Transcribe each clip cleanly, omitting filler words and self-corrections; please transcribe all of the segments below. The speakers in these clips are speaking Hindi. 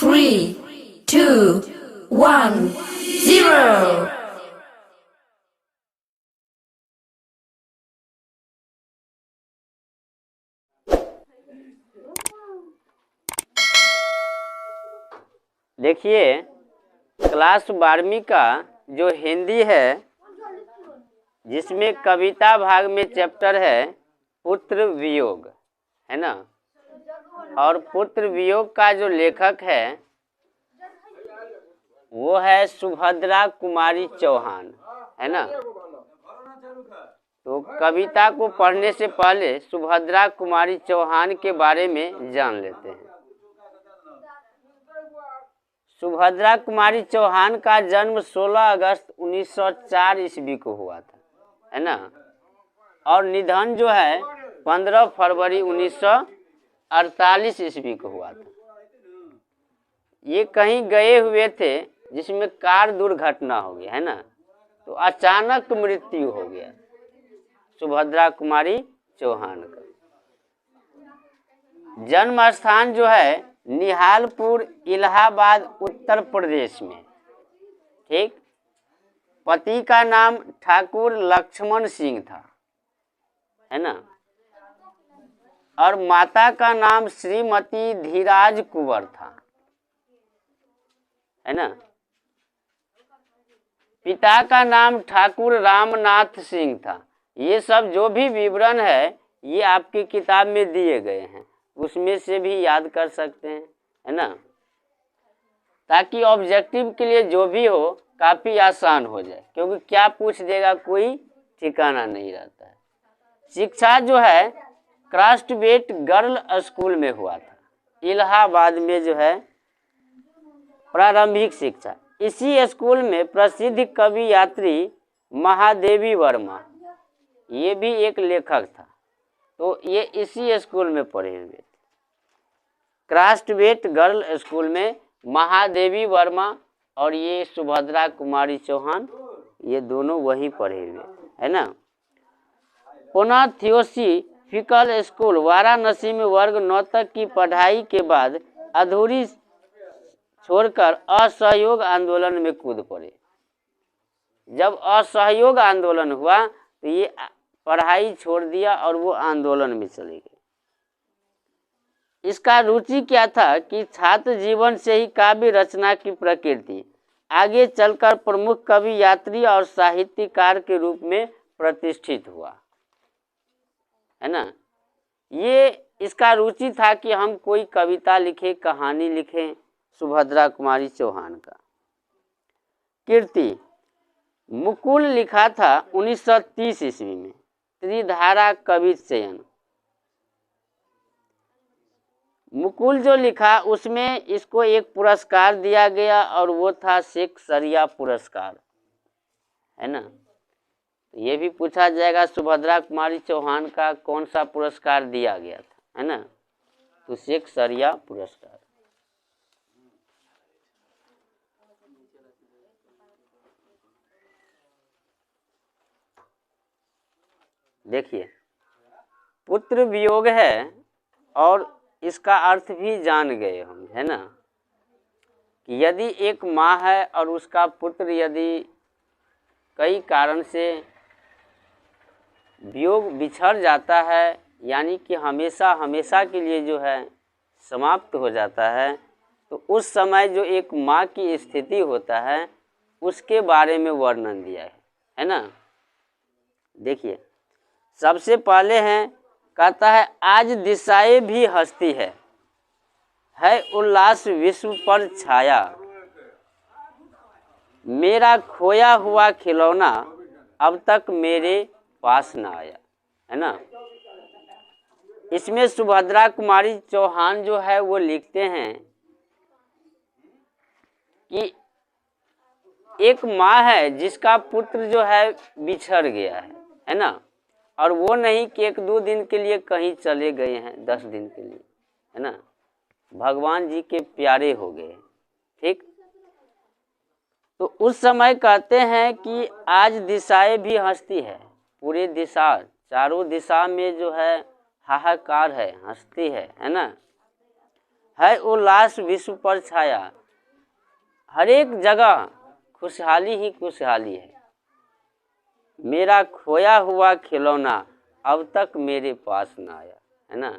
3, 2, 1, 0. देखिए, क्लास 12वीं का जो हिंदी है, जिसमें कविता भाग में चैप्टर है पुत्र वियोग, है ना। और पुत्र वियोग का जो लेखक है वो है सुभद्रा कुमारी चौहान, है ना। तो कविता को पढ़ने से पहले सुभद्रा कुमारी चौहान के बारे में जान लेते हैं। सुभद्रा कुमारी चौहान का जन्म 16 अगस्त 1904 ईस्वी को हुआ था, है ना। और निधन जो है 15 फरवरी 1948 ईस्वी को हुआ था। ये कहीं गए हुए थे जिसमें कार दुर्घटना हो गया, है ना। तो अचानक मृत्यु हो गया सुभद्रा कुमारी चौहान का। जन्म स्थान जो है निहालपुर, इलाहाबाद, उत्तर प्रदेश में, ठीक। पति का नाम ठाकुर लक्ष्मण सिंह था, है ना। और माता का नाम श्रीमती धीराज कुंवर था, है ना। पिता का नाम ठाकुर रामनाथ सिंह था। ये सब जो भी विवरण है ये आपकी किताब में दिए गए हैं, उसमें से भी याद कर सकते हैं, है ना। ताकि ऑब्जेक्टिव के लिए जो भी हो काफ़ी आसान हो जाए, क्योंकि क्या पूछ देगा कोई ठिकाना नहीं रहता है। शिक्षा जो है क्रास्टवेट गर्ल स्कूल में हुआ था, इलाहाबाद में जो है प्रारंभिक शिक्षा। इसी स्कूल में प्रसिद्ध कवि यात्री महादेवी वर्मा, ये भी एक लेखक था, तो ये इसी स्कूल में पढ़े हुए थे। क्रास्टवेट गर्ल स्कूल में महादेवी वर्मा और ये सुभद्रा कुमारी चौहान, ये दोनों वहीं पढ़े हुए, है ना। पुनः थियोसॉफिकल स्कूल वाराणसी में वर्ग 9 तक की पढ़ाई के बाद अधूरी छोड़कर असहयोग आंदोलन में कूद पड़े। जब असहयोग आंदोलन हुआ तो ये पढ़ाई छोड़ दिया और वो आंदोलन में चले गए। इसका रुचि क्या था कि छात्र जीवन से ही काव्य रचना की प्रकृति आगे चलकर प्रमुख कवि यात्री और साहित्यकार के रूप में प्रतिष्ठित हुआ, है ना। ये इसका रुचि था कि हम कोई कविता लिखें, कहानी लिखें। सुभद्रा कुमारी चौहान का कीर्ति मुकुल लिखा था 1930 ईस्वी में, त्रिधारा कवि चयन। मुकुल जो लिखा उसमें इसको एक पुरस्कार दिया गया और वो था शेक्सपियर पुरस्कार, है ना। ये भी पूछा जाएगा सुभद्रा कुमारी चौहान का कौन सा पुरस्कार दिया गया था, है ना। तो शेक्सपियर पुरस्कार। देखिए, पुत्र वियोग है और इसका अर्थ भी जान गए हम, है ना, कि यदि एक माँ है और उसका पुत्र यदि कई कारण से वियोग बिछड़ जाता है, यानी कि हमेशा हमेशा के लिए जो है समाप्त हो जाता है, तो उस समय जो एक माँ की स्थिति होता है उसके बारे में वर्णन दिया है ना। देखिए, सबसे पहले हैं, कहता है आज दिशाएं भी हंसती है उल्लास विश्व पर छाया, मेरा खोया हुआ खिलौना अब तक मेरे पास ना आया, है ना। इसमें सुभद्रा कुमारी चौहान जो है वो लिखते हैं कि एक माँ है जिसका पुत्र जो है बिछड़ गया है ना। और वो नहीं कि 1-2 दिन के लिए कहीं चले गए हैं, 10 दिन के लिए, है ना। भगवान जी के प्यारे हो गए, ठीक। तो उस समय कहते हैं कि आज दिशाएं भी हंसती है, पूरे दिशा, चारों दिशा में जो है हाहाकार है, हंसती है ना। है उल्लास विश्व पर छाया। हर एक जगह खुशहाली ही खुशहाली है। मेरा खोया हुआ खिलौना अब तक मेरे पास ना आया, है ना।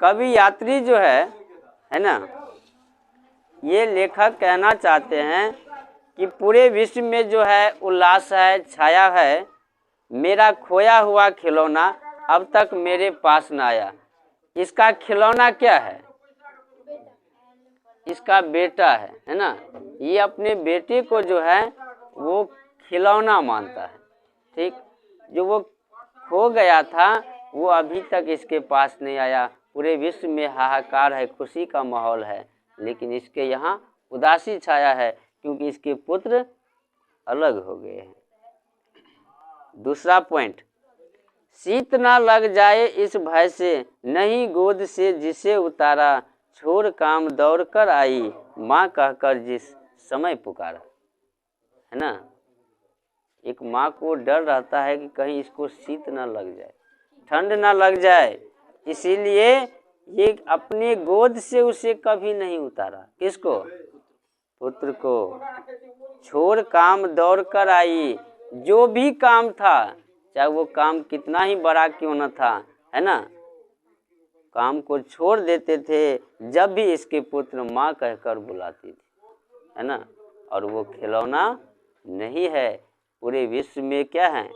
कवि यात्री जो है ना, ये लेखक कहना चाहते हैं कि पूरे विश्व में जो है उल्लास है, छाया है। मेरा खोया हुआ खिलौना अब तक मेरे पास ना आया। इसका खिलौना क्या है? इसका बेटा है ना। ये अपने बेटे को जो है वो खिलौना मानता है। ठीक, जो वो खो गया था वो अभी तक इसके पास नहीं आया। पूरे विश्व में हाहाकार है, खुशी का माहौल है, लेकिन इसके यहाँ उदासी छाया है क्योंकि इसके पुत्र अलग हो गए हैं। दूसरा पॉइंट, शीत ना लग जाए इस भय से, नहीं गोद से जिसे उतारा, छोड़ काम दौड़ कर आई, माँ कहकर जिस समय पुकारा, है ना। एक माँ को डर रहता है कि कहीं इसको शीत ना लग जाए, ठंड ना लग जाए, इसीलिए ये अपने गोद से उसे कभी नहीं उतारा। किसको? पुत्र को। छोड़ काम दौड़ कर आई, जो भी काम था, चाहे वो काम कितना ही बड़ा क्यों न था, है ना, काम को छोड़ देते थे जब भी इसके पुत्र माँ कहकर बुलाती थी, है ना। और वो खिलौना नहीं है। पूरे विश्व में क्या है?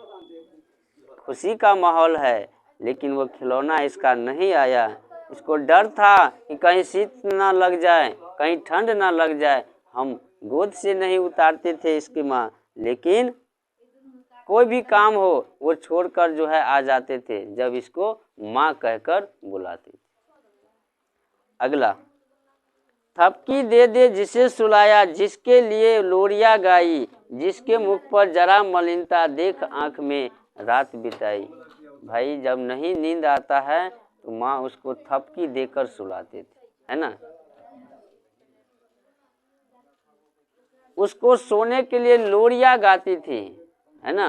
खुशी का माहौल है, लेकिन वो खिलौना इसका नहीं आया। इसको डर था कि कहीं शीत ना लग जाए, कहीं ठंड ना लग जाए। हम गोद से नहीं उतारते थे इसकी माँ, लेकिन कोई भी काम हो वो छोड़कर जो है आ जाते थे जब इसको माँ कहकर बुलाती थी। अगला, थपकी दे दे जिसे सुलाया, जिसके लिए लोरिया गाई, जिसके मुख पर जरा मलिनता, देख आंख में रात बिताई। भाई जब नहीं नींद आता है तो माँ उसको थपकी देकर सुलाते थे, है ना। उसको सोने के लिए लोरिया गाती थी, है ना,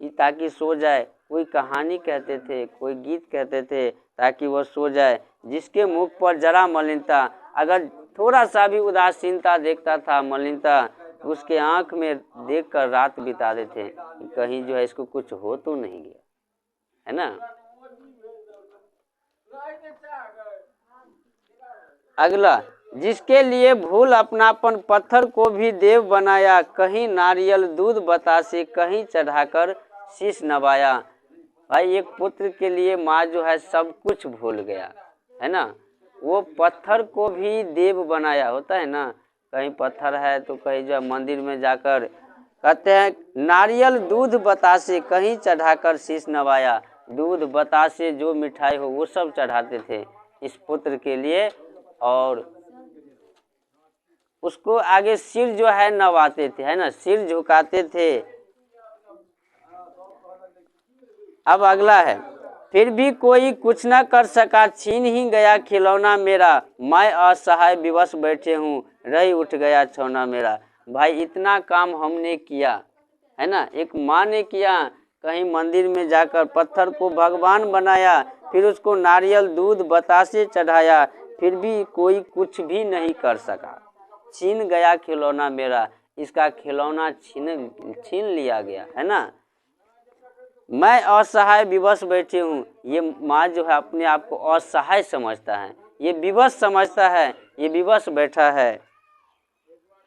कि ताकि सो जाए। कोई कहानी कहते थे, कोई गीत कहते थे ताकि वह सो जाए। जिसके मुख पर जरा मलिनता, अगर थोड़ा सा भी उदासीनता देखता था, मलिनता, उसके आंख में देखकर रात बिता देते कि कहीं जो है इसको कुछ हो तो नहीं गया, है ना। अगला, जिसके लिए भूल अपनापन, पत्थर को भी देव बनाया, कहीं नारियल दूध बतासे, कहीं चढ़ाकर शीश नवाया। भाई एक पुत्र के लिए माँ जो है सब कुछ भूल गया, है ना। वो पत्थर को भी देव बनाया, होता है ना, कहीं पत्थर है तो कहीं जो मंदिर में जाकर कहते हैं नारियल दूध बतासे, कहीं चढ़ाकर शीश नवाया। दूध बतासे जो मिठाई हो वो सब चढ़ाते थे इस पुत्र के लिए, और उसको आगे सिर जो है नवाते थे, है ना, सिर झुकाते थे। अब अगला है, फिर भी कोई कुछ न कर सका, छीन ही गया खिलौना मेरा, मैं असहाय विवश बैठे हूँ, रही उठ गया छौना मेरा। भाई इतना काम हमने किया, है ना, एक माँ ने किया, कहीं मंदिर में जाकर पत्थर को भगवान बनाया, फिर उसको नारियल दूध बतासे चढ़ाया, फिर भी कोई कुछ भी नहीं कर सका। छीन गया खिलौना मेरा, इसका खिलौना छीन लिया गया, है ना। मैं असहाय विवश बैठी हूँ। ये माँ जो है अपने आप को असहाय समझता है, ये विवश समझता है, ये विवश बैठा है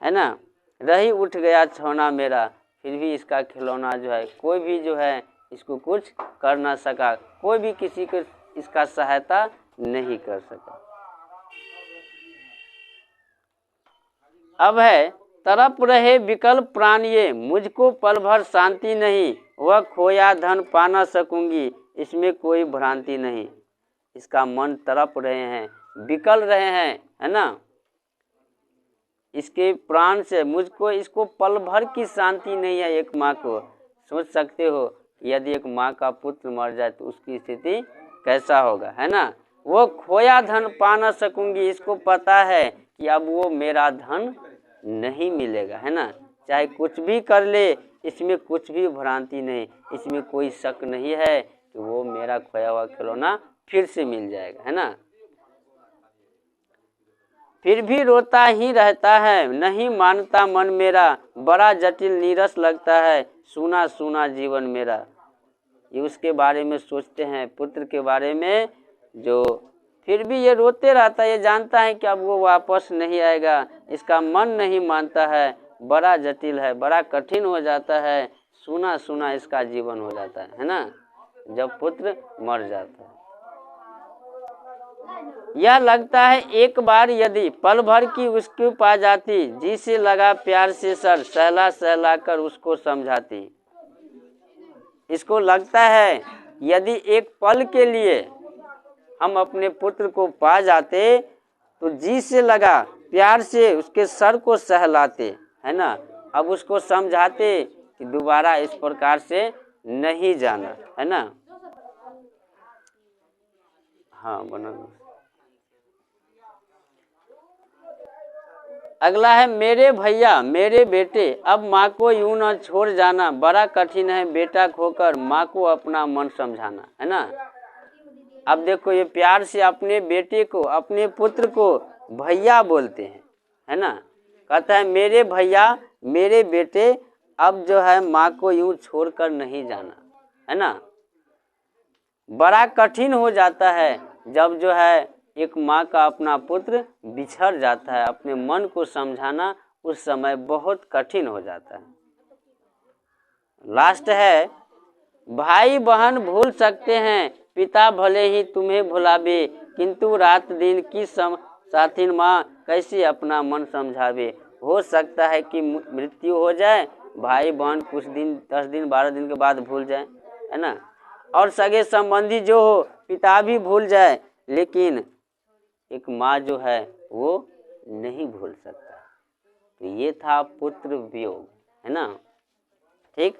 ना। रही उठ गया छौना मेरा, फिर भी इसका खिलौना जो है कोई भी जो है इसको कुछ कर ना सका, कोई भी किसी को इसका सहायता नहीं कर सका। अब है, तरप रहे विकल प्राण ये, मुझको पल भर शांति नहीं, वह खोया धन पा ना सकूंगी, इसमें कोई भ्रांति नहीं। इसका मन तरप रहे हैं, विकल रहे हैं, है ना, इसके प्राण से मुझको, इसको पल भर की शांति नहीं है। एक माँ को सोच सकते हो यदि एक माँ का पुत्र मर जाए तो उसकी स्थिति कैसा होगा, है ना। वो खोया धन पा ना सकूंगी, इसको पता है कि अब वो मेरा धन नहीं मिलेगा, है ना, चाहे कुछ भी कर ले, इसमें कुछ भी भ्रांति नहीं, इसमें कोई शक नहीं है कि वो मेरा खोया हुआ खिलौना फिर से मिल जाएगा, है ना। फिर भी रोता ही रहता है, नहीं मानता मन मेरा, बड़ा जटिल नीरस लगता है, सूना सूना जीवन मेरा। ये उसके बारे में सोचते हैं, पुत्र के बारे में, जो फिर भी ये रोते रहता है, ये जानता है कि अब वो वापस नहीं आएगा, इसका मन नहीं मानता है, बड़ा जटिल है, बड़ा कठिन हो जाता है, सूना सूना इसका जीवन हो जाता है ना, जब पुत्र मर जाता है। यह लगता है एक बार यदि पल भर की उसकी पा जाती, जी से लगा प्यार से सर, सहला सहला कर उसको समझाती। इसको लगता है यदि एक पल के लिए हम अपने पुत्र को पा जाते तो जी से लगा प्यार से उसके सर को सहलाते, है ना, अब उसको समझाते कि दोबारा इस प्रकार से नहीं जाना, है ना। हाँ बना। अगला है मेरे भैया मेरे बेटे, अब माँ को यूं न छोड़ जाना, बड़ा कठिन है बेटा खोकर माँ को अपना मन समझाना, है ना। अब देखो ये प्यार से अपने बेटे को, अपने पुत्र को भैया बोलते हैं, है ना। कहता है मेरे भैया मेरे बेटे, अब जो है माँ को यूं छोड़कर नहीं जाना, है ना। बड़ा कठिन हो जाता है जब जो है एक माँ का अपना पुत्र बिछड़ जाता है, अपने मन को समझाना उस समय बहुत कठिन हो जाता है। लास्ट है भाई बहन भूल सकते हैं, पिता भले ही तुम्हें भुलावे, किंतु रात दिन की साथिन माँ कैसे अपना मन समझावे। हो सकता है कि मृत्यु हो जाए, भाई बहन कुछ दिन 10 दिन 12 दिन के बाद भूल जाए, है ना, और सगे संबंधी जो हो पिता भी भूल जाए, लेकिन एक माँ जो है वो नहीं भूल सकता। तो ये था पुत्र वियोग, है ना। ठीक।